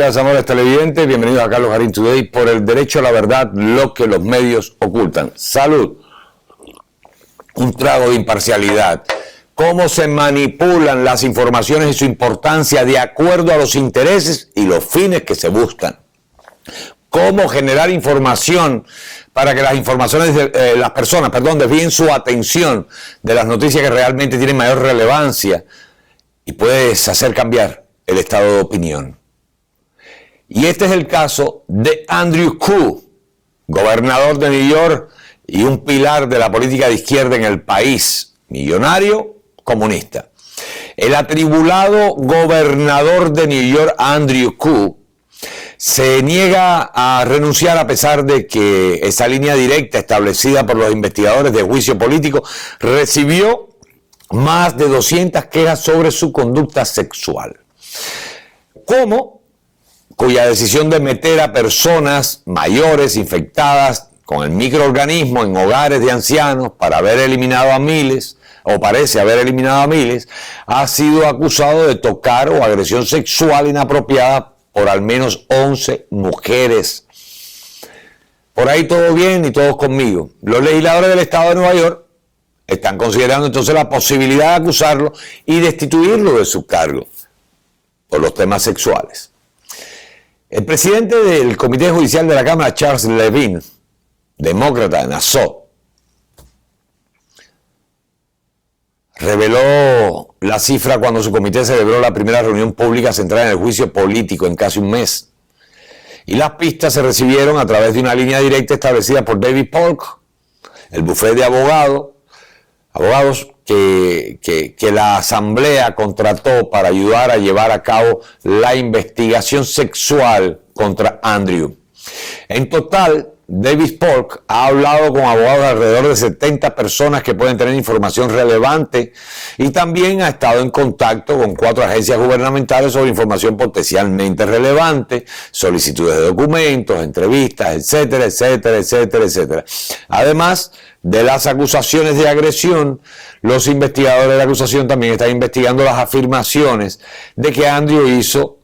días, amores televidentes. Bienvenidos a Carlos Garín Today. Por el derecho a la verdad, lo que los medios ocultan. Salud. Un trago de imparcialidad. Cómo se manipulan las informaciones y su importancia de acuerdo a los intereses y los fines que se buscan. Cómo generar información para que las informaciones de las personas, desvíen su atención de las noticias que realmente tienen mayor relevancia y puedes hacer cambiar el estado de opinión. Y este es el caso de Andrew Koo, gobernador de New York y un pilar de la política de izquierda en el país, millonario, comunista. El atribulado gobernador de New York, Andrew Koo, se niega a renunciar a pesar de que esa línea directa establecida por los investigadores de juicio político recibió más de 200 quejas sobre su conducta sexual. Cuya decisión de meter a personas mayores infectadas con el microorganismo en hogares de ancianos para haber eliminado a miles, o parece haber eliminado a miles, ha sido acusado de tocar o agresión sexual inapropiada por al menos 11 mujeres. Por ahí todo bien y todos conmigo. Los legisladores del estado de Nueva York están considerando entonces la posibilidad de acusarlo y destituirlo de su cargo por los temas sexuales. El presidente del Comité Judicial de la Cámara, Charles Levine, demócrata de Nassau, reveló la cifra cuando su comité celebró la primera reunión pública centrada en el juicio político en casi un mes. Y las pistas se recibieron a través de una línea directa establecida por David Polk, el bufete de abogados que la Asamblea contrató para ayudar a llevar a cabo la investigación sexual contra Andrew. En total, David Polk ha hablado con abogados de alrededor de 70 personas que pueden tener información relevante y también ha estado en contacto con 4 agencias gubernamentales sobre información potencialmente relevante, solicitudes de documentos, entrevistas, etcétera, etcétera, etcétera, etcétera. Además de las acusaciones de agresión, los investigadores de la acusación también están investigando las afirmaciones de que Andrew hizo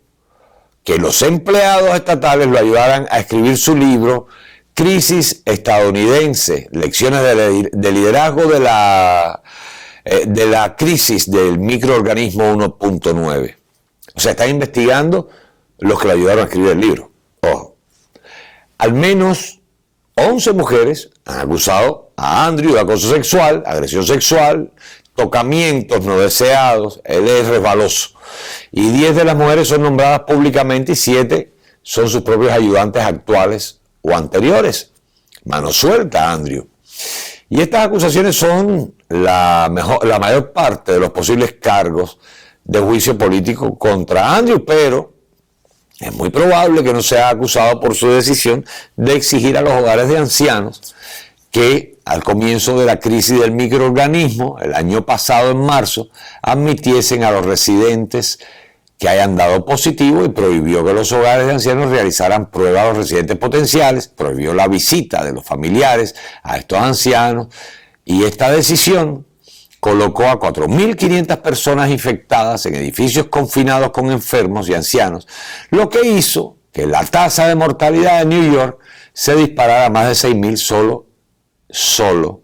que los empleados estatales lo ayudaran a escribir su libro Crisis Estadounidense, lecciones de liderazgo de la crisis del microorganismo 1.9. O sea, están investigando los que le ayudaron a escribir el libro. Ojo. Al menos 11 mujeres han acusado a Andrew de acoso sexual, agresión sexual, tocamientos no deseados, él es resbaloso. Y 10 de las mujeres son nombradas públicamente y 7 son sus propios ayudantes actuales o anteriores. Mano suelta, Andrew. Y estas acusaciones son la mayor parte de los posibles cargos de juicio político contra Andrew, pero es muy probable que no sea acusado por su decisión de exigir a los hogares de ancianos que al comienzo de la crisis del microorganismo, el año pasado en marzo, admitiesen a los residentes que hayan dado positivo y prohibió que los hogares de ancianos realizaran pruebas a los residentes potenciales, prohibió la visita de los familiares a estos ancianos y esta decisión colocó a 4.500 personas infectadas en edificios confinados con enfermos y ancianos, lo que hizo que la tasa de mortalidad de New York se disparara a más de 6.000 solo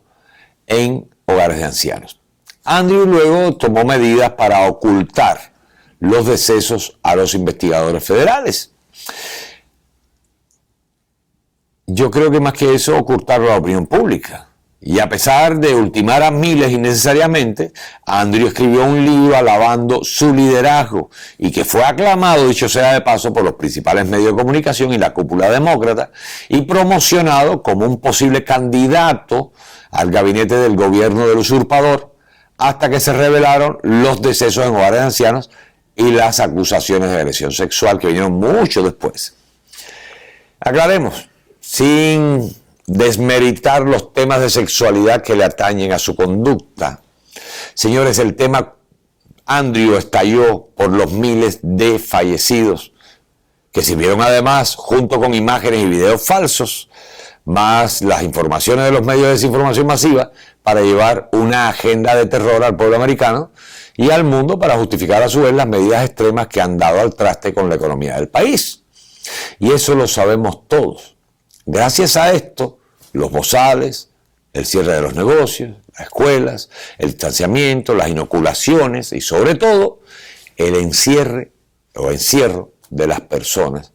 en hogares de ancianos. Andrew luego tomó medidas para ocultar los decesos a los investigadores federales. Yo creo que más que eso, ocultarlo a la opinión pública. Y a pesar de ultimar a miles innecesariamente, Andrew escribió un libro alabando su liderazgo y que fue aclamado, dicho sea de paso, por los principales medios de comunicación y la cúpula demócrata y promocionado como un posible candidato al gabinete del gobierno del usurpador hasta que se revelaron los decesos en hogares de ancianos y las acusaciones de agresión sexual que vinieron mucho después. Aclaremos, sin desmeritar los temas de sexualidad que le atañen a su conducta. Señores, el tema Andrew estalló por los miles de fallecidos que sirvieron además, junto con imágenes y videos falsos, más las informaciones de los medios de desinformación masiva, para llevar una agenda de terror al pueblo americano y al mundo para justificar a su vez las medidas extremas que han dado al traste con la economía del país. Y eso lo sabemos todos. Gracias a esto, los bozales, el cierre de los negocios, las escuelas, el distanciamiento, las inoculaciones y sobre todo el encierro de las personas.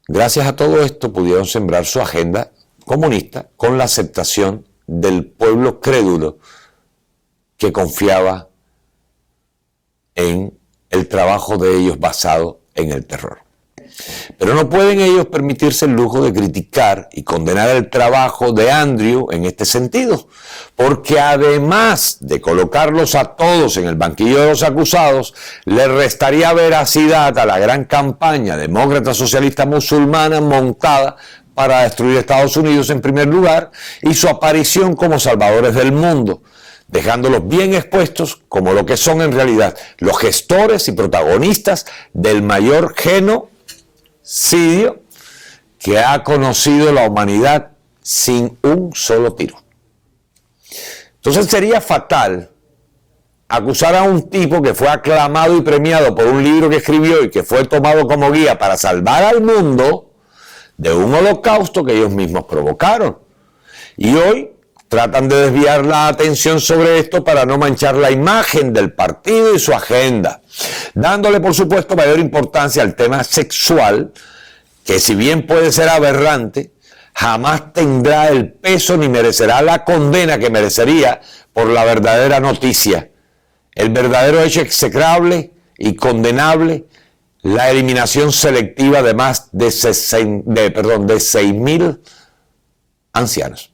Gracias a todo esto pudieron sembrar su agenda comunista con la aceptación del pueblo crédulo que confiaba en el trabajo de ellos basado en el terror. Pero no pueden ellos permitirse el lujo de criticar y condenar el trabajo de Andrew en este sentido, porque además de colocarlos a todos en el banquillo de los acusados, le restaría veracidad a la gran campaña demócrata socialista musulmana montada para destruir Estados Unidos en primer lugar y su aparición como salvadores del mundo, dejándolos bien expuestos como lo que son en realidad, los gestores y protagonistas del mayor genocidio que ha conocido la humanidad sin un solo tiro. Entonces sería fatal acusar a un tipo que fue aclamado y premiado por un libro que escribió y que fue tomado como guía para salvar al mundo de un holocausto que ellos mismos provocaron. Y hoy tratan de desviar la atención sobre esto para no manchar la imagen del partido y su agenda, dándole por supuesto mayor importancia al tema sexual, que si bien puede ser aberrante, jamás tendrá el peso ni merecerá la condena que merecería por la verdadera noticia, el verdadero hecho execrable y condenable, la eliminación selectiva de más de 6.000 ancianos.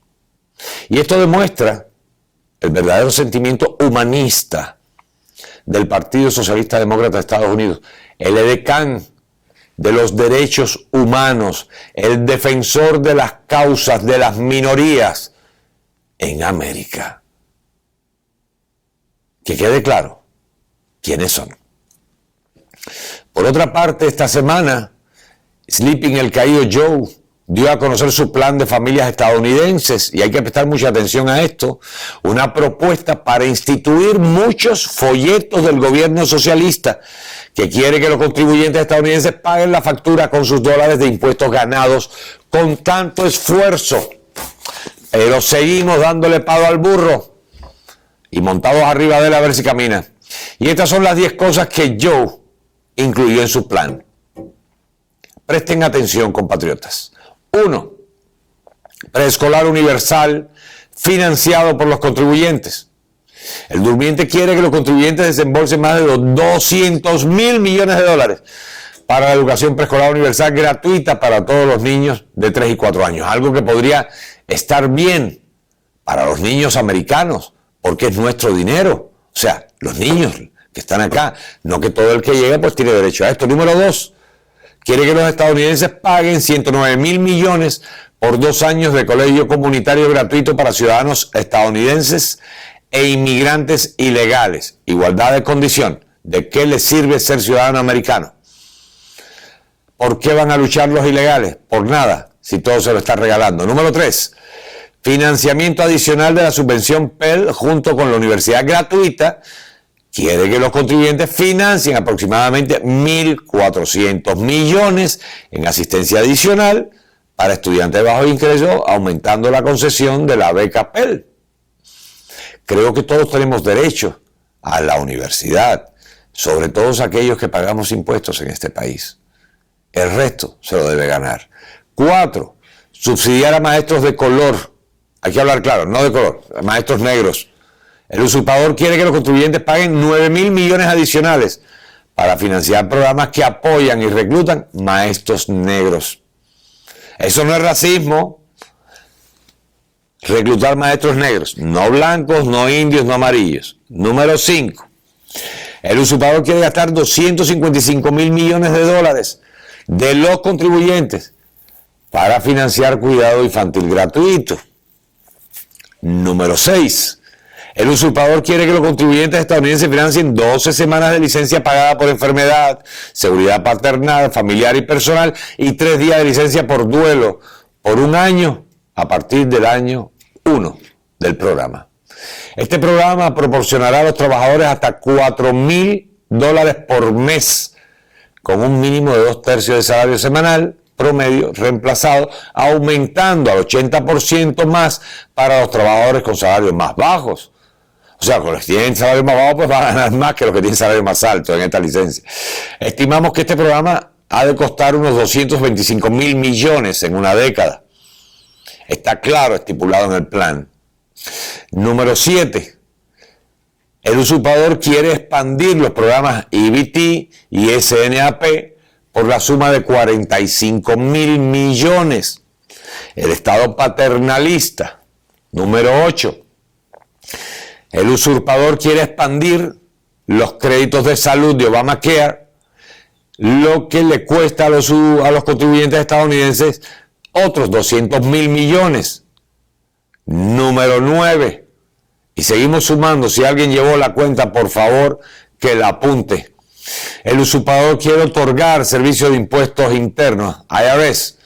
Y esto demuestra el verdadero sentimiento humanista del Partido Socialista Demócrata de Estados Unidos, el edecán de los derechos humanos, el defensor de las causas de las minorías en América. Que quede claro quiénes son. Por otra parte, esta semana, Sleeping el caído Joe dio a conocer su plan de familias estadounidenses, y hay que prestar mucha atención a esto, una propuesta para instituir muchos folletos del gobierno socialista que quiere que los contribuyentes estadounidenses paguen la factura con sus dólares de impuestos ganados con tanto esfuerzo. Pero seguimos dándole palo al burro y montados arriba de él a ver si camina. Y estas son las 10 cosas que Joe incluyó en su plan. Presten atención, compatriotas. 1. Preescolar universal financiado por los contribuyentes. El durmiente quiere que los contribuyentes desembolsen más de los 200.000 millones de dólares para la educación preescolar universal gratuita para todos los niños de 3 y 4 años. Algo que podría estar bien para los niños americanos, porque es nuestro dinero. O sea, los niños que están acá, no que todo el que llega pues tiene derecho a esto. Número 2. Quiere que los estadounidenses paguen 109.000 millones por 2 años de colegio comunitario gratuito para ciudadanos estadounidenses e inmigrantes ilegales. Igualdad de condición. ¿De qué les sirve ser ciudadano americano? ¿Por qué van a luchar los ilegales? Por nada, si todo se lo está regalando. Número 3. Financiamiento adicional de la subvención Pell junto con la universidad gratuita. Quiere que los contribuyentes financien aproximadamente 1.400 millones en asistencia adicional para estudiantes de bajo ingreso, aumentando la concesión de la beca Pell. Creo que todos tenemos derecho a la universidad, sobre todo aquellos que pagamos impuestos en este país. El resto se lo debe ganar. 4. Subsidiar a maestros de color. Hay que hablar claro, no de color, maestros negros. El usurpador quiere que los contribuyentes paguen 9.000 millones adicionales para financiar programas que apoyan y reclutan maestros negros. Eso no es racismo. Reclutar maestros negros, no blancos, no indios, no amarillos. Número 5. El usurpador quiere gastar 255.000 millones de dólares de los contribuyentes para financiar cuidado infantil gratuito. Número 6. El usurpador quiere que los contribuyentes estadounidenses financien 12 semanas de licencia pagada por enfermedad, seguridad paternal, familiar y personal, y 3 días de licencia por duelo por 1 año a partir del año 1 del programa. Este programa proporcionará a los trabajadores hasta $4.000 por mes con un mínimo de 2/3 del salario semanal promedio reemplazado, aumentando al 80% más para los trabajadores con salarios más bajos. O sea, con los que tienen salario más bajo, pues van a ganar más que los que tienen salario más alto en esta licencia. Estimamos que este programa ha de costar unos 225.000 millones en una década. Está claro, estipulado en el plan. Número 7. El usurpador quiere expandir los programas EBT y SNAP por la suma de 45.000 millones. El Estado paternalista. Número 8. El usurpador quiere expandir los créditos de salud de Obamacare, lo que le cuesta a los contribuyentes estadounidenses otros 200.000 millones. Número 9. Y seguimos sumando. Si alguien llevó la cuenta, por favor, que la apunte. El usurpador quiere otorgar servicios de impuestos internos, IRS,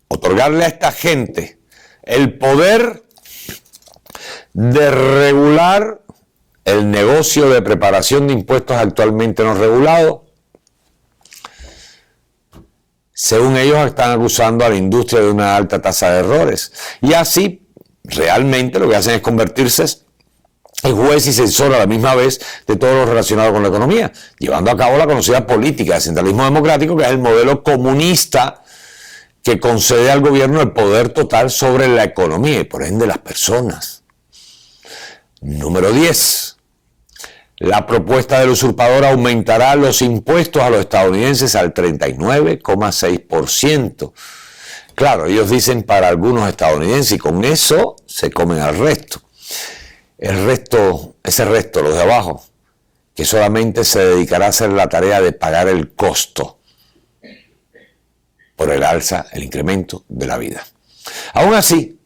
otorgarle a esta gente el poder de regular el negocio de preparación de impuestos actualmente no regulado. Según ellos, están acusando a la industria de una alta tasa de errores. Y así, realmente, lo que hacen es convertirse en juez y censor a la misma vez de todo lo relacionado con la economía, llevando a cabo la conocida política de centralismo democrático, que es el modelo comunista que concede al gobierno el poder total sobre la economía y por ende las personas. Número 10. La propuesta del usurpador aumentará los impuestos a los estadounidenses al 39,6%. Claro, ellos dicen para algunos estadounidenses y con eso se comen al resto. Ese resto, los de abajo, que solamente se dedicará a hacer la tarea de pagar el costo por el alza, el incremento de la vida. Aún así,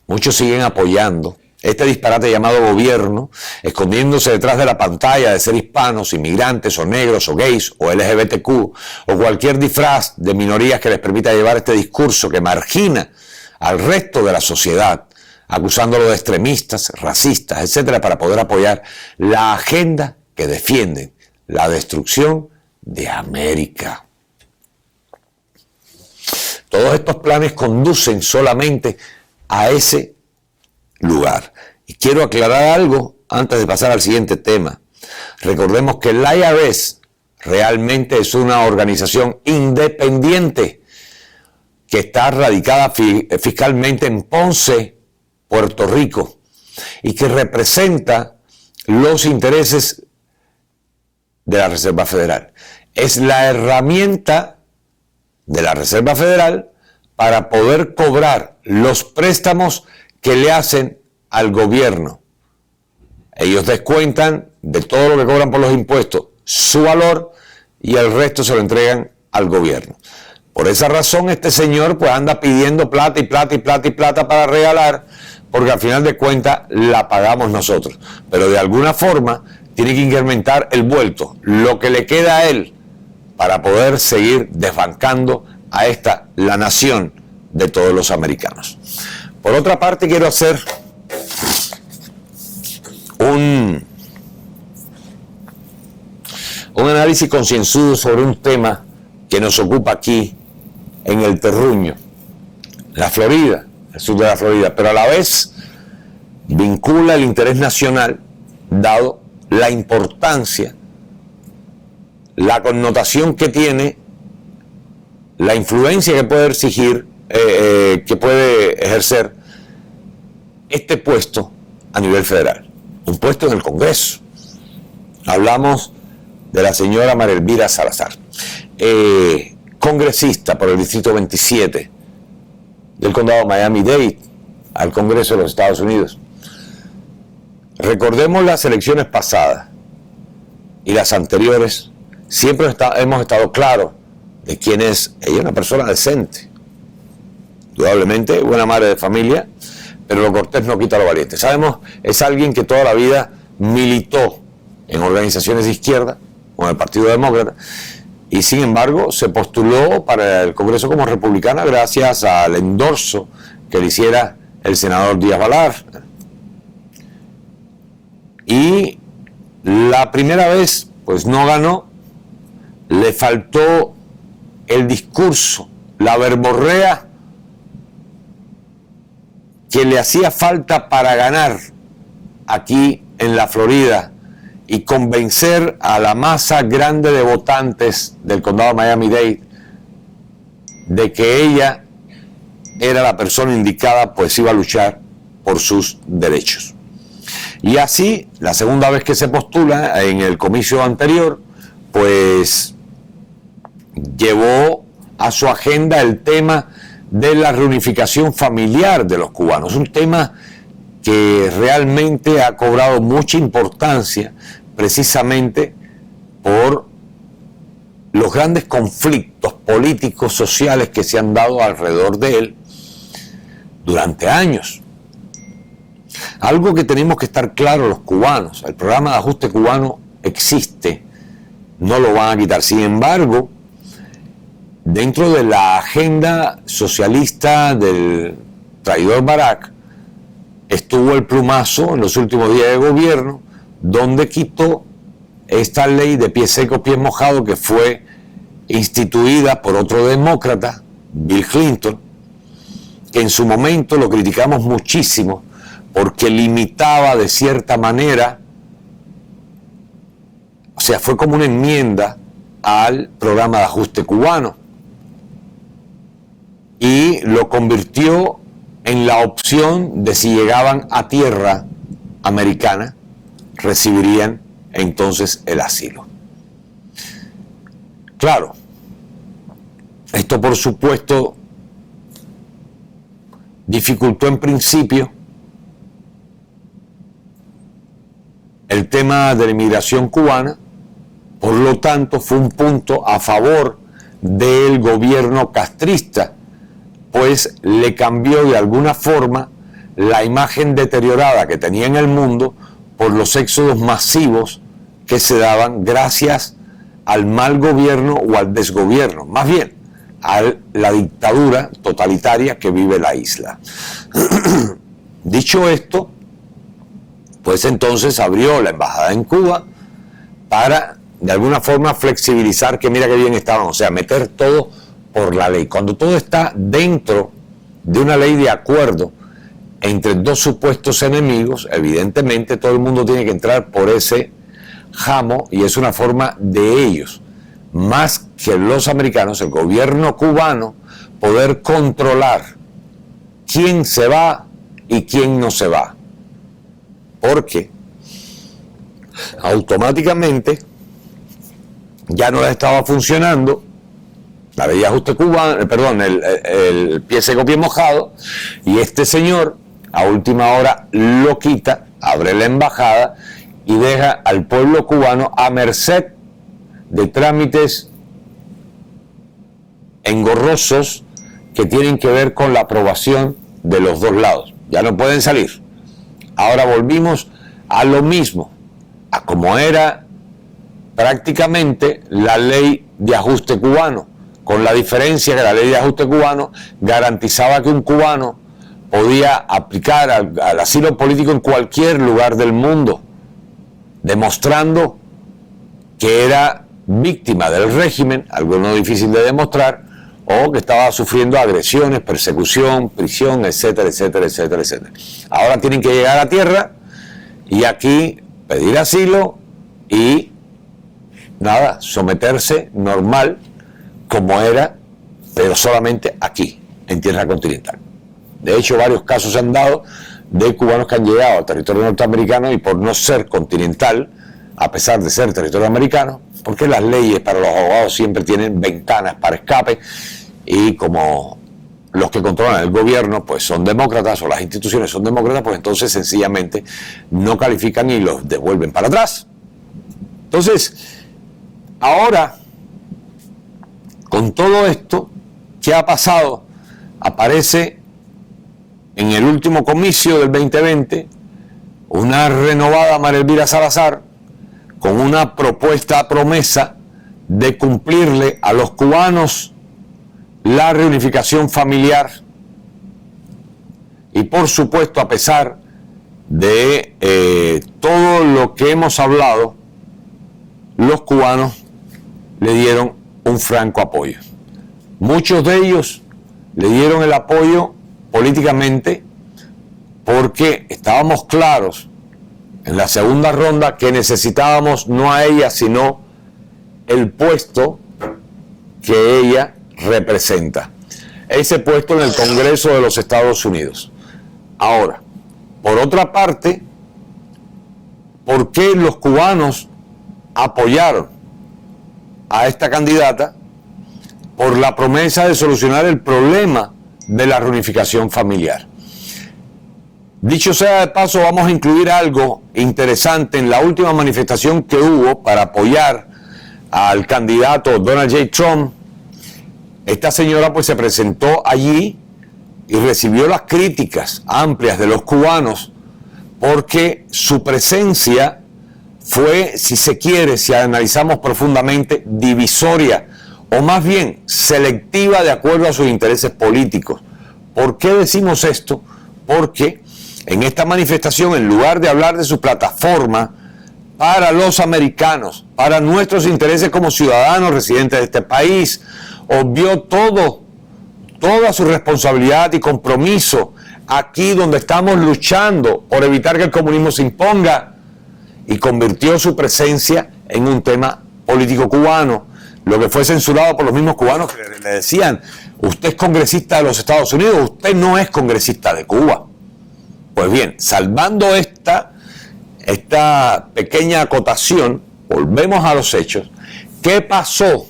muchos siguen apoyando este disparate llamado gobierno, escondiéndose detrás de la pantalla de ser hispanos, inmigrantes o negros o gays o LGBTQ o cualquier disfraz de minorías que les permita llevar este discurso que margina al resto de la sociedad, acusándolo de extremistas, racistas, etcétera, para poder apoyar la agenda que defienden, la destrucción de América. Todos estos planes conducen solamente a ese lugar. Y quiero aclarar algo antes de pasar al siguiente tema. Recordemos que el IRS realmente es una organización independiente que está radicada fiscalmente en Ponce, Puerto Rico, y que representa los intereses de la Reserva Federal. Es la herramienta de la Reserva Federal para poder cobrar los préstamos que le hacen al gobierno. Ellos descuentan de todo lo que cobran por los impuestos su valor y el resto se lo entregan al gobierno. Por esa razón este señor pues anda pidiendo plata y plata y plata y plata para regalar, porque al final de cuentas la pagamos nosotros. Pero de alguna forma tiene que incrementar el vuelto, lo que le queda a él, para poder seguir desbancando a esta, la nación de todos los americanos. Por otra parte, quiero hacer un análisis concienzudo sobre un tema que nos ocupa aquí en el terruño, la Florida, el sur de la Florida, pero a la vez vincula el interés nacional, dado la importancia, la connotación que tiene, la influencia que puede exigir, que puede ejercer este puesto a nivel federal, un puesto en el Congreso. Hablamos de la señora María Elvira Salazar, congresista por el Distrito 27 del Condado de Miami-Dade al Congreso de los Estados Unidos. Recordemos las elecciones pasadas y las anteriores, siempre hemos estado claros de quién es ella, una persona decente, indudablemente buena madre de familia, pero lo cortés no quita lo valiente. Sabemos, es alguien que toda la vida militó en organizaciones de izquierda, con el Partido Demócrata, y sin embargo se postuló para el Congreso como republicana gracias al endorso que le hiciera el senador Díaz Balar. Y la primera vez pues no ganó, le faltó el discurso, la verborrea que le hacía falta para ganar aquí en la Florida y convencer a la masa grande de votantes del condado de Miami-Dade de que ella era la persona indicada, pues iba a luchar por sus derechos. Y así, la segunda vez que se postula en el comicio anterior, pues llevó a su agenda el tema de la reunificación familiar de los cubanos, un tema que realmente ha cobrado mucha importancia precisamente por los grandes conflictos políticos, sociales que se han dado alrededor de él durante años. Algo que tenemos que estar claros los cubanos: el programa de ajuste cubano existe, no lo van a quitar. Sin embargo, dentro de la agenda socialista del traidor Barack, estuvo el plumazo en los últimos días de gobierno, donde quitó esta ley de pie seco, pie mojado, que fue instituida por otro demócrata, Bill Clinton, que en su momento lo criticamos muchísimo porque limitaba de cierta manera, o sea, fue como una enmienda al programa de ajuste cubano y lo convirtió en la opción de si llegaban a tierra americana, recibirían entonces el asilo. Claro, esto por supuesto dificultó en principio el tema de la inmigración cubana, por lo tanto fue un punto a favor del gobierno castrista, pues le cambió de alguna forma la imagen deteriorada que tenía en el mundo por los éxodos masivos que se daban gracias al mal gobierno o al desgobierno, más bien a la dictadura totalitaria que vive la isla. Dicho esto, pues entonces abrió la embajada en Cuba para de alguna forma flexibilizar, que mira que bien estaban, o sea, meter todo por la ley. Cuando todo está dentro de una ley de acuerdo entre dos supuestos enemigos, evidentemente todo el mundo tiene que entrar por ese jamo y es una forma de ellos, más que los americanos, el gobierno cubano, poder controlar quién se va y quién no se va. Porque automáticamente ya no les estaba funcionando la ley de ajuste cubano, perdón, el pie seco, pie mojado, y este señor a última hora lo quita, abre la embajada y deja al pueblo cubano a merced de trámites engorrosos que tienen que ver con la aprobación de los dos lados. Ya no pueden salir. Ahora volvimos a lo mismo, a como era prácticamente la ley de ajuste cubano, con la diferencia que la ley de ajuste cubano garantizaba que un cubano podía aplicar al asilo político en cualquier lugar del mundo, demostrando que era víctima del régimen, algo no difícil de demostrar, o que estaba sufriendo agresiones, persecución, prisión, etcétera, etcétera, etcétera, etcétera. Ahora tienen que llegar a tierra y aquí pedir asilo y nada, someterse normal como era, pero solamente aquí, en tierra continental. De hecho, varios casos se han dado de cubanos que han llegado al territorio norteamericano y por no ser continental, a pesar de ser territorio americano, porque las leyes para los abogados siempre tienen ventanas para escape y como los que controlan el gobierno pues son demócratas o las instituciones son demócratas, pues entonces sencillamente no califican y los devuelven para atrás. Entonces, ahora, con todo esto, ¿qué ha pasado? Aparece en el último comicio del 2020 una renovada María Elvira Salazar con una promesa de cumplirle a los cubanos la reunificación familiar y por supuesto, a pesar de todo lo que hemos hablado, los cubanos le dieron un franco apoyo. Muchos de ellos le dieron el apoyo políticamente porque estábamos claros en la segunda ronda que necesitábamos no a ella, sino el puesto que ella representa. Ese puesto en el Congreso de los Estados Unidos. Ahora, por otra parte, ¿por qué los cubanos apoyaron a esta candidata? Por la promesa de solucionar el problema de la reunificación familiar. Dicho sea de paso, vamos a incluir algo interesante en la última manifestación que hubo para apoyar al candidato Donald J. Trump. Esta señora pues se presentó allí y recibió las críticas amplias de los cubanos porque su presencia fue, si se quiere, si analizamos profundamente, divisoria o más bien selectiva de acuerdo a sus intereses políticos. ¿Por qué decimos esto? Porque en esta manifestación, en lugar de hablar de su plataforma para los americanos, para nuestros intereses como ciudadanos residentes de este país, obvió toda su responsabilidad y compromiso aquí donde estamos luchando por evitar que el comunismo se imponga, y convirtió su presencia en un tema político cubano, lo que fue censurado por los mismos cubanos que le decían: usted es congresista de los Estados Unidos, usted no es congresista de Cuba. Pues bien, salvando esta pequeña acotación, volvemos a los hechos. ¿Qué pasó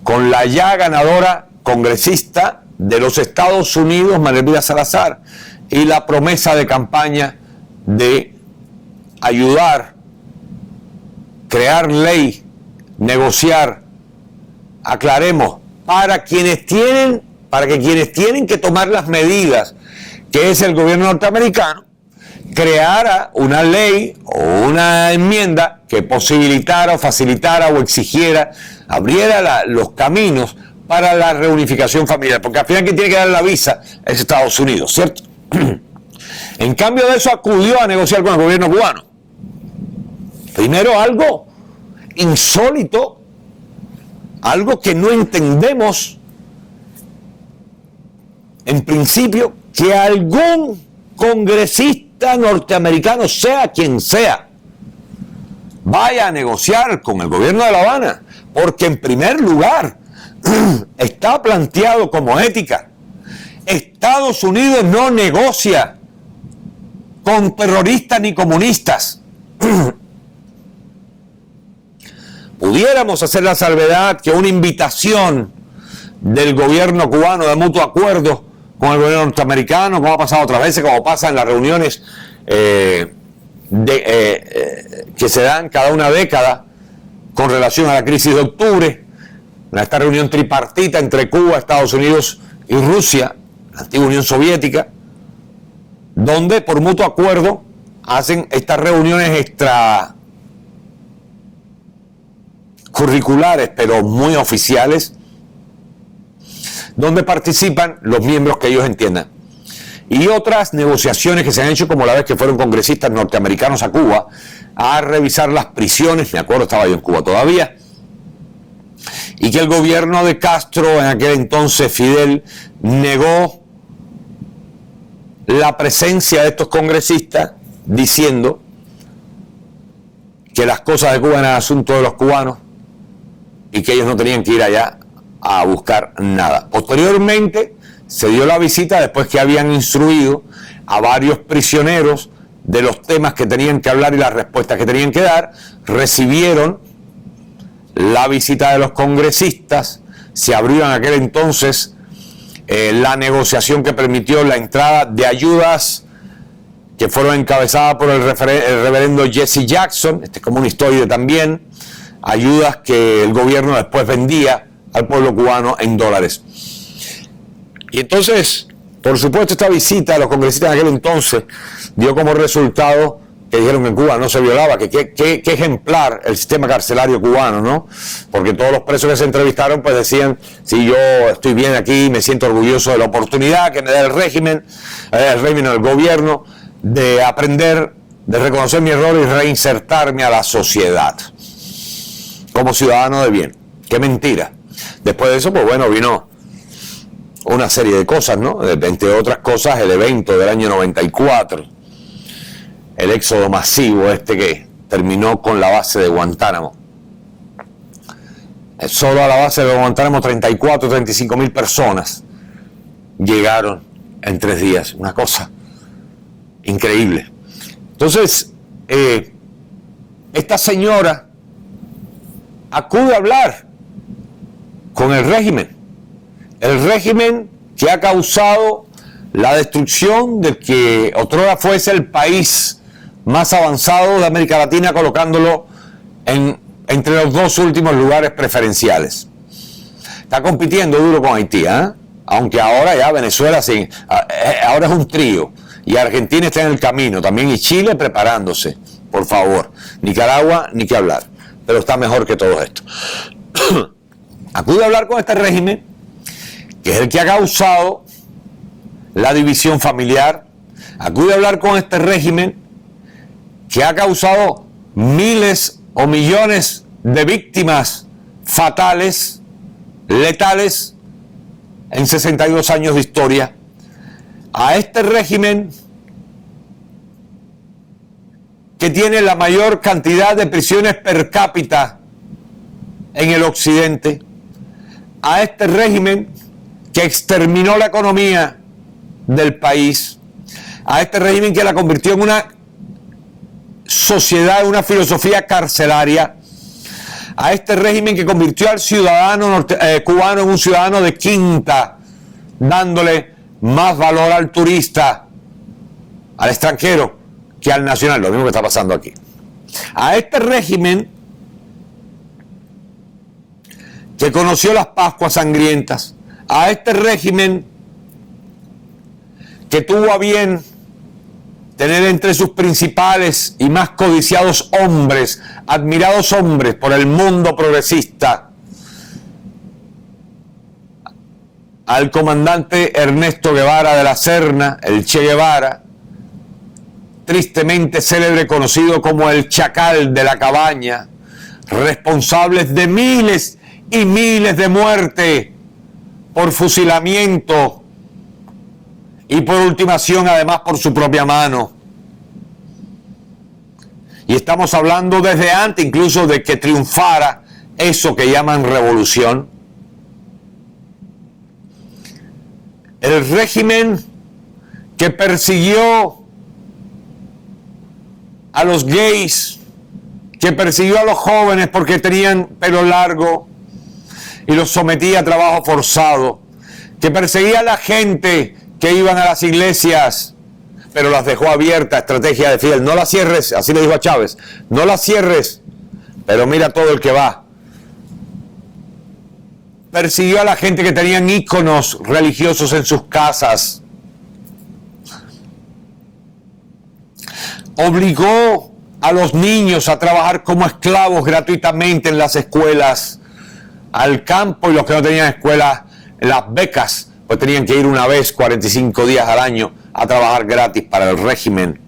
con la ya ganadora congresista de los Estados Unidos, María Elvira Salazar, y la promesa de campaña de ayudar, crear ley, negociar, aclaremos, para que quienes tienen que tomar las medidas, que es el gobierno norteamericano, creara una ley o una enmienda que posibilitara o facilitara o exigiera, abriera los caminos para la reunificación familiar, porque al final quien tiene que dar la visa es Estados Unidos, ¿cierto? En cambio de eso acudió a negociar con el gobierno cubano. Primero, algo insólito, algo que no entendemos en principio, que algún congresista norteamericano, sea quien sea, vaya a negociar con el gobierno de La Habana, porque en primer lugar está planteado como ética. Estados Unidos no negocia con terroristas ni comunistas. Pudiéramos hacer la salvedad que una invitación del gobierno cubano de mutuo acuerdo con el gobierno norteamericano, como ha pasado otras veces, como pasa en las reuniones que se dan cada una década con relación a la crisis de octubre, esta reunión tripartita entre Cuba, Estados Unidos y Rusia, la antigua Unión Soviética, donde por mutuo acuerdo hacen estas reuniones extracurriculares, pero muy oficiales, donde participan los miembros que ellos entiendan. Y otras negociaciones que se han hecho, como la vez que fueron congresistas norteamericanos a Cuba a revisar las prisiones, me acuerdo, estaba yo en Cuba todavía, y que el gobierno de Castro, en aquel entonces Fidel, negó la presencia de estos congresistas, diciendo que las cosas de Cuba eran asunto de los cubanos y que ellos no tenían que ir allá a buscar nada. Posteriormente se dio la visita, después que habían instruido a varios prisioneros de los temas que tenían que hablar y las respuestas que tenían que dar. Recibieron la visita de los congresistas, se abrió en aquel entonces la negociación que permitió la entrada de ayudas que fueron encabezadas por el reverendo Jesse Jackson, comunistoide también, ayudas que el gobierno después vendía al pueblo cubano en dólares. Y entonces, por supuesto, esta visita de los congresistas en aquel entonces dio como resultado que dijeron que en Cuba no se violaba, que qué ejemplar el sistema carcelario cubano, ¿no? Porque todos los presos que se entrevistaron pues decían: si yo estoy bien aquí, me siento orgulloso de la oportunidad que me da el régimen, el gobierno, de aprender, de reconocer mi error y reinsertarme a la sociedad como ciudadano de bien. Qué mentira. Después de eso, pues bueno, vino una serie de cosas, ¿no? Entre otras cosas, el evento del año 94, el éxodo masivo que terminó con la base de Guantánamo. Solo a la base de Guantánamo 34, 35 mil personas llegaron en 3 días. Una cosa increíble. Entonces, esta señora acude a hablar con el régimen que ha causado la destrucción del que otrora fuese el país más avanzado de América Latina, colocándolo entre los 2 últimos lugares preferenciales. Está compitiendo duro con Haití, aunque ahora ya Venezuela ahora es un trío, y Argentina está en el camino también, y Chile preparándose, por favor. Nicaragua, ni que hablar, pero está mejor que todo esto. Acude a hablar con este régimen, que es el que ha causado la división familiar. Acude a hablar con este régimen que ha causado miles o millones de víctimas fatales, letales, en 62 años de historia. A este régimen que tiene la mayor cantidad de prisiones per cápita en el occidente. A este régimen que exterminó la economía del país. A este régimen que la convirtió en una sociedad, una filosofía carcelaria. A este régimen que convirtió al ciudadano cubano en un ciudadano de quinta, dándole más valor al turista, al extranjero, que al nacional, lo mismo que está pasando aquí. A este régimen que conoció las Pascuas sangrientas, a este régimen que tuvo a bien tener entre sus principales y más codiciados hombres, admirados hombres por el mundo progresista, al comandante Ernesto Guevara de la Serna, el Che Guevara, tristemente célebre, conocido como el Chacal de la Cabaña, responsables de miles y miles de muertes por fusilamiento y por ultimación, además por su propia mano. Y estamos hablando desde antes incluso de que triunfara eso que llaman revolución. El régimen que persiguió a los gays, que persiguió a los jóvenes porque tenían pelo largo y los sometía a trabajo forzado, que perseguía a la gente que iban a las iglesias, pero las dejó abiertas, estrategia de Fidel. No las cierres, así le dijo a Chávez, no las cierres, pero mira todo el que va. Persiguió a la gente que tenían íconos religiosos en sus casas. Obligó a los niños a trabajar como esclavos gratuitamente en las escuelas, al campo, y los que no tenían escuela, las becas, pues tenían que ir una vez 45 días al año a trabajar gratis para el régimen.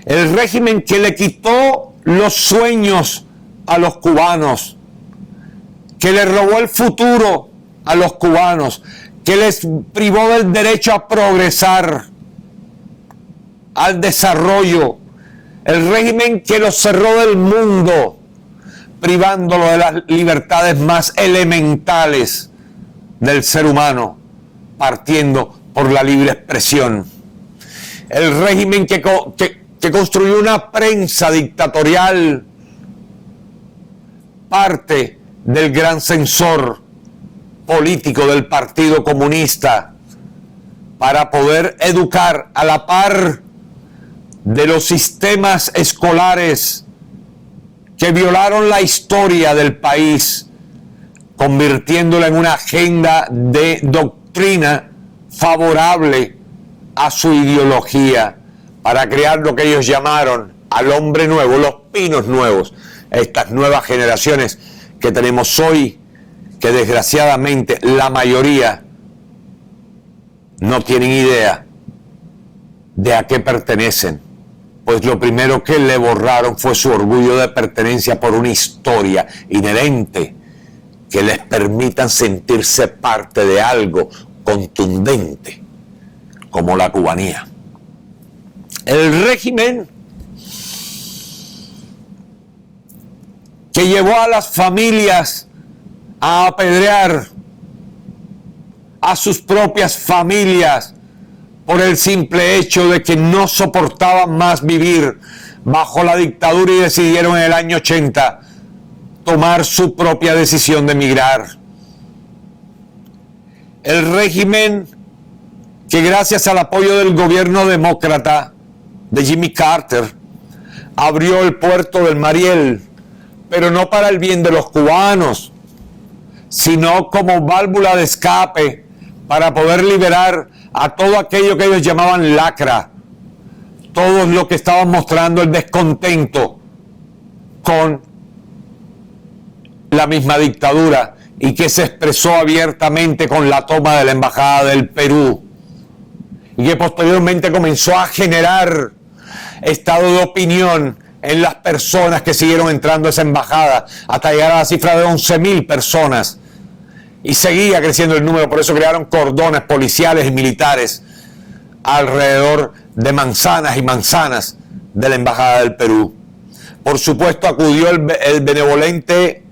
El régimen que le quitó los sueños a los cubanos, que le robó el futuro a los cubanos, que les privó del derecho a progresar, al desarrollo. El régimen que los cerró del mundo, privándolo de las libertades más elementales del ser humano, partiendo por la libre expresión. El régimen que construyó una prensa dictatorial, parte del gran censor político del Partido Comunista, para poder educar a la par de los sistemas escolares que violaron la historia del país, convirtiéndola en una agenda de doctrina favorable a su ideología, para crear lo que ellos llamaron al hombre nuevo, los pinos nuevos, estas nuevas generaciones que tenemos hoy, que desgraciadamente la mayoría no tienen idea de a qué pertenecen, pues lo primero que le borraron fue su orgullo de pertenencia por una historia inherente que les permitan sentirse parte de algo contundente como la cubanía. El régimen que llevó a las familias a apedrear a sus propias familias por el simple hecho de que no soportaban más vivir bajo la dictadura y decidieron en el año 80 tomar su propia decisión de emigrar. El régimen que gracias al apoyo del gobierno demócrata de Jimmy Carter abrió el puerto del Mariel, pero no para el bien de los cubanos, sino como válvula de escape para poder liberar a todo aquello que ellos llamaban lacra, todos los que estaban mostrando el descontento con la misma dictadura y que se expresó abiertamente con la toma de la embajada del Perú y que posteriormente comenzó a generar estado de opinión en las personas que siguieron entrando a esa embajada hasta llegar a la cifra de 11.000 personas y seguía creciendo el número. Por eso crearon cordones policiales y militares alrededor de manzanas y manzanas de la embajada del Perú. Por supuesto acudió el benevolente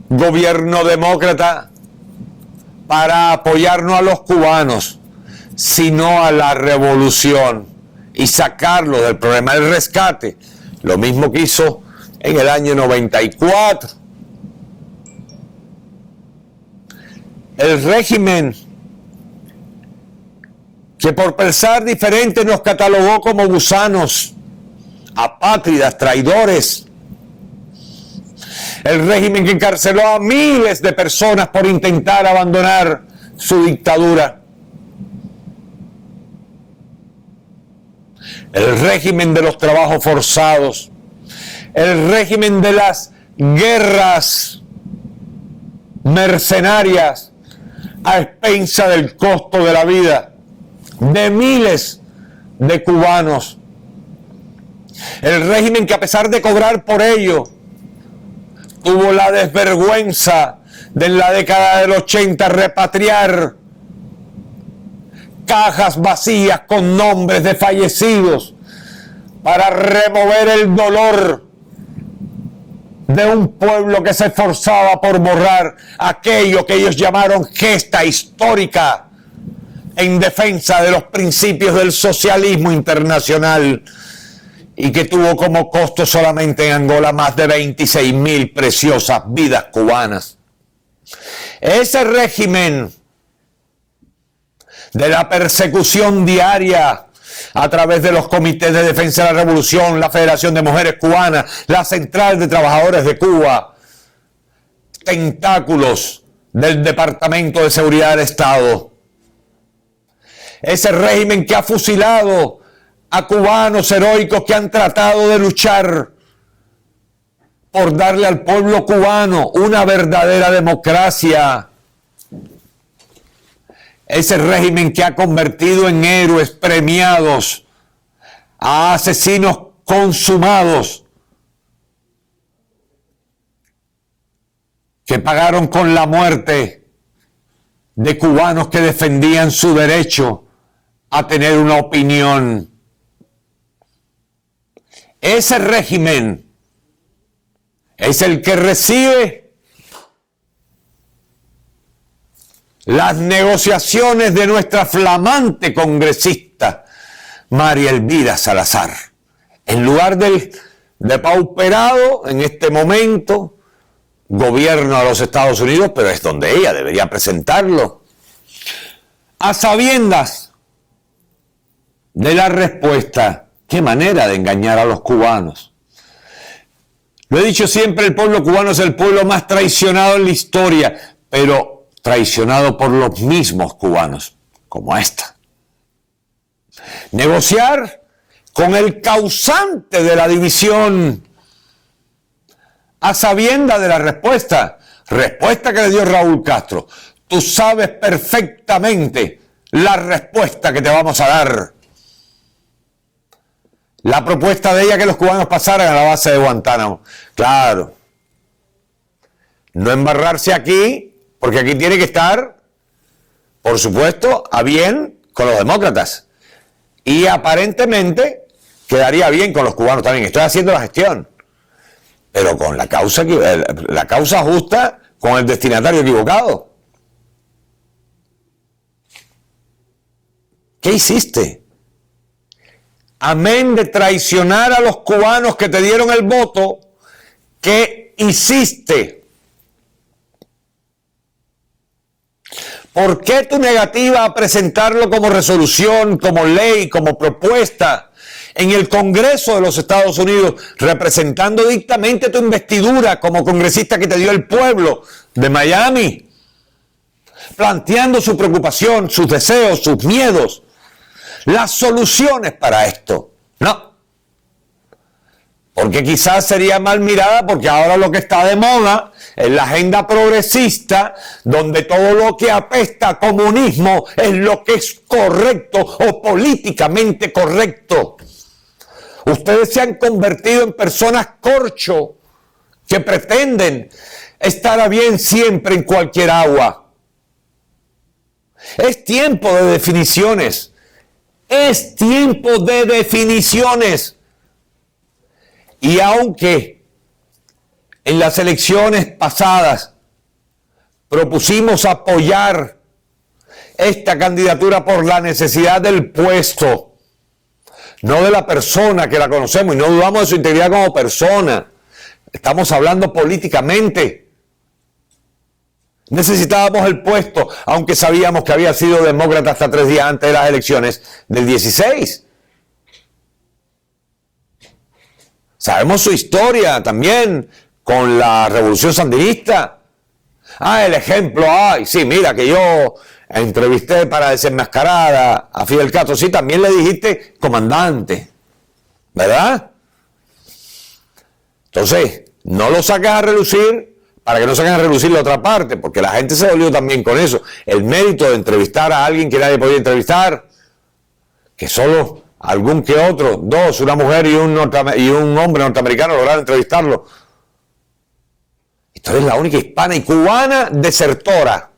gobierno demócrata para apoyar no a los cubanos, sino a la revolución y sacarlo del problema del rescate. Lo mismo que hizo en el año 94. El régimen que por pensar diferente nos catalogó como gusanos, apátridas, traidores. El régimen que encarceló a miles de personas por intentar abandonar su dictadura. El régimen de los trabajos forzados. El régimen de las guerras mercenarias a expensa del costo de la vida de miles de cubanos. El régimen que a pesar de cobrar por ello, tuvo la desvergüenza de en la década del 80 repatriar cajas vacías con nombres de fallecidos para remover el dolor de un pueblo que se esforzaba por borrar aquello que ellos llamaron gesta histórica en defensa de los principios del socialismo internacional y que tuvo como costo solamente en Angola más de 26.000 preciosas vidas cubanas. Ese régimen de la persecución diaria a través de los comités de defensa de la revolución, la Federación de Mujeres Cubanas, la Central de Trabajadores de Cuba, tentáculos del Departamento de Seguridad del Estado. Ese régimen que ha fusilado a cubanos heroicos que han tratado de luchar por darle al pueblo cubano una verdadera democracia. Ese régimen que ha convertido en héroes premiados a asesinos consumados que pagaron con la muerte de cubanos que defendían su derecho a tener una opinión. Ese régimen es el que recibe las negociaciones de nuestra flamante congresista María Elvira Salazar. En lugar del depauperado, en este momento, gobierno de los Estados Unidos, pero es donde ella debería presentarlo, a sabiendas de la respuesta. Qué manera de engañar a los cubanos. Lo he dicho siempre, el pueblo cubano es el pueblo más traicionado en la historia, pero traicionado por los mismos cubanos, como esta. Negociar con el causante de la división, a sabiendas de la respuesta que le dio Raúl Castro. Tú sabes perfectamente la respuesta que te vamos a dar. la propuesta de ella que los cubanos pasaran a la base de Guantánamo. Claro. No embarrarse aquí, porque aquí tiene que estar, por supuesto, a bien con los demócratas. Y aparentemente quedaría bien con los cubanos también. Estoy haciendo la gestión. Pero con la causa justa, con el destinatario equivocado. ¿Qué hiciste? Amén de traicionar a los cubanos que te dieron el voto, ¿qué hiciste? ¿Por qué tu negativa a presentarlo como resolución, como ley, como propuesta en el Congreso de los Estados Unidos, representando dictamente tu investidura como congresista que te dio el pueblo de Miami, planteando su preocupación, sus deseos, sus miedos, las soluciones para esto? No. Porque quizás sería mal mirada, porque ahora lo que está de moda es la agenda progresista, donde todo lo que apesta a comunismo es lo que es correcto o políticamente correcto. Ustedes se han convertido en personas corcho que pretenden estar a bien siempre en cualquier agua. Es tiempo de definiciones. Es tiempo de definiciones. Y aunque en las elecciones pasadas propusimos apoyar esta candidatura por la necesidad del puesto, no de la persona que la conocemos, y no dudamos de su integridad como persona, estamos hablando políticamente. Necesitábamos el puesto, aunque sabíamos que había sido demócrata hasta 3 días antes de las elecciones del 16. Sabemos su historia también con la revolución sandinista. El ejemplo, sí, mira que yo entrevisté para desenmascarar a Fidel Castro. Sí, también le dijiste comandante, ¿verdad? Entonces, no lo sacas a relucir para que no saquen a relucir la otra parte, porque la gente se dolió también con eso. El mérito de entrevistar a alguien que nadie podía entrevistar, que solo algún que otro, 2, una mujer y un hombre norteamericano lograron entrevistarlo. Y tú eres la única hispana y cubana desertora.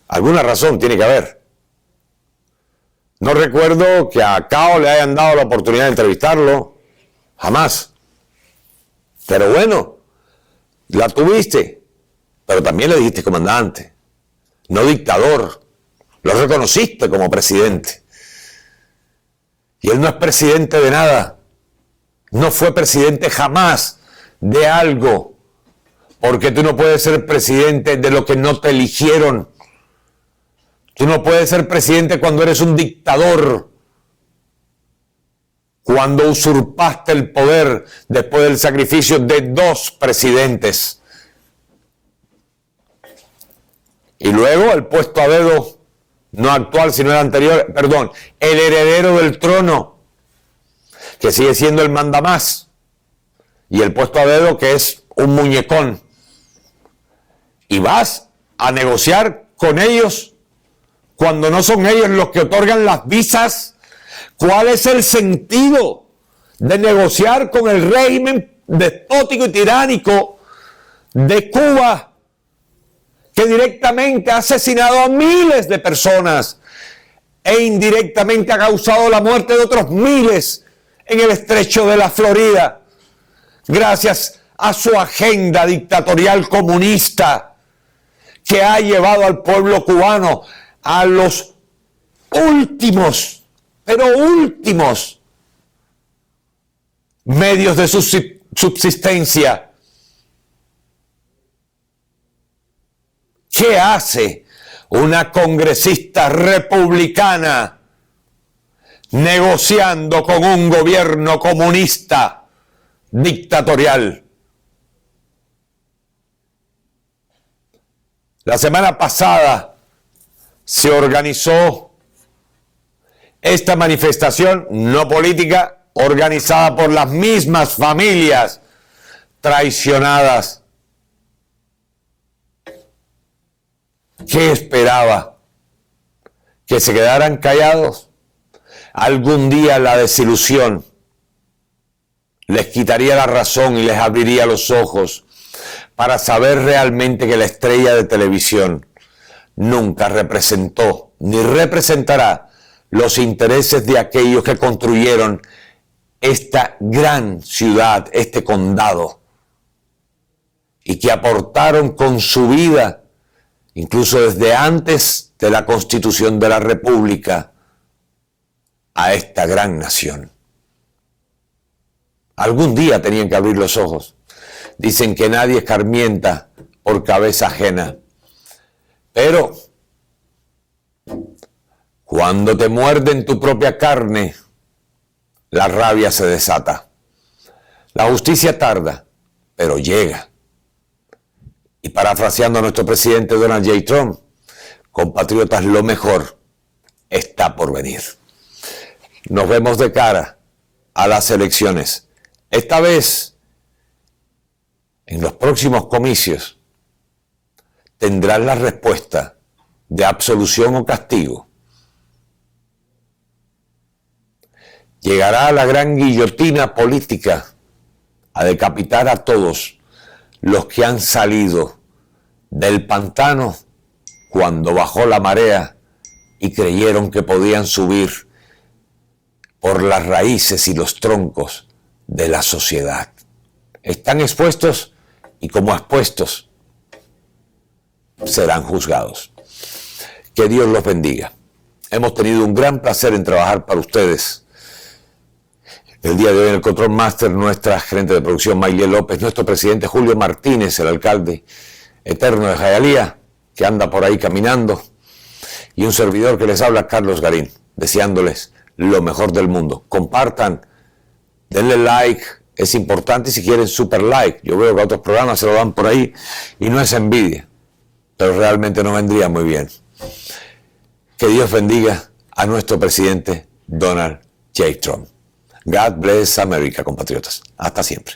Alguna razón tiene que haber. No recuerdo que a Cao le hayan dado la oportunidad de entrevistarlo. Jamás. Pero bueno, la tuviste. Pero también le dijiste comandante, no dictador. Lo reconociste como presidente. Y él no es presidente de nada. No fue presidente jamás de algo. Porque tú no puedes ser presidente de lo que no te eligieron. Tú no puedes ser presidente cuando eres un dictador. Cuando usurpaste el poder después del sacrificio de 2 presidentes. Y luego el puesto a dedo, no actual sino el anterior, perdón, el heredero del trono, que sigue siendo el mandamás, y el puesto a dedo que es un muñecón. Y vas a negociar con ellos cuando no son ellos los que otorgan las visas. ¿Cuál es el sentido de negociar con el régimen despótico y tiránico de Cuba, que directamente ha asesinado a miles de personas e indirectamente ha causado la muerte de otros miles en el estrecho de la Florida, gracias a su agenda dictatorial comunista que ha llevado al pueblo cubano a los últimos, pero últimos medios de subsistencia? ¿Qué hace una congresista republicana negociando con un gobierno comunista dictatorial? La semana pasada se organizó esta manifestación no política, organizada por las mismas familias traicionadas. ¿Qué esperaba? ¿Que se quedaran callados? Algún día la desilusión les quitaría la razón y les abriría los ojos para saber realmente que la estrella de televisión nunca representó ni representará los intereses de aquellos que construyeron esta gran ciudad, este condado, y que aportaron con su vida, incluso desde antes de la Constitución de la República, a esta gran nación. Algún día tenían que abrir los ojos. Dicen que nadie escarmienta por cabeza ajena. Pero cuando te muerden tu propia carne, la rabia se desata. La justicia tarda, pero llega. Y parafraseando a nuestro presidente Donald J. Trump, compatriotas, lo mejor está por venir. Nos vemos de cara a las elecciones. Esta vez, en los próximos comicios, tendrán la respuesta de absolución o castigo. Llegará la gran guillotina política a decapitar a todos los que han salido del pantano cuando bajó la marea y creyeron que podían subir por las raíces y los troncos de la sociedad. Están expuestos y como expuestos serán juzgados. Que Dios los bendiga. Hemos tenido un gran placer en trabajar para ustedes. El día de hoy en el Control Master, nuestra gerente de producción Maile López, nuestro presidente Julio Martínez, el alcalde eterno de Hialeah, que anda por ahí caminando, y un servidor que les habla, Carlos Garín, deseándoles lo mejor del mundo. Compartan, denle like, es importante, y si quieren super like. Yo veo que otros programas se lo dan por ahí y no es envidia, pero realmente no vendría muy bien. Que Dios bendiga a nuestro presidente Donald J. Trump. God bless America, compatriotas. Hasta siempre.